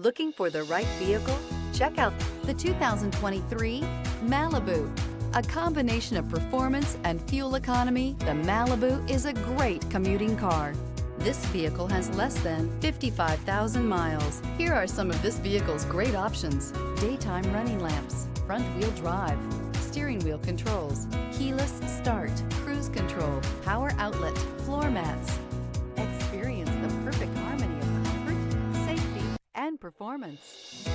Looking for the right vehicle? Check out the 2023 Malibu. A combination of performance and fuel economy, the Malibu is a great commuting car. This vehicle has less than 55,000 miles. Here are some of this vehicle's great options: daytime running lamps, front-wheel drive, steering wheel controls, keyless start, cruise control, power outlet, floor mats. Experience the perfect harmony of comfort, safety, and performance.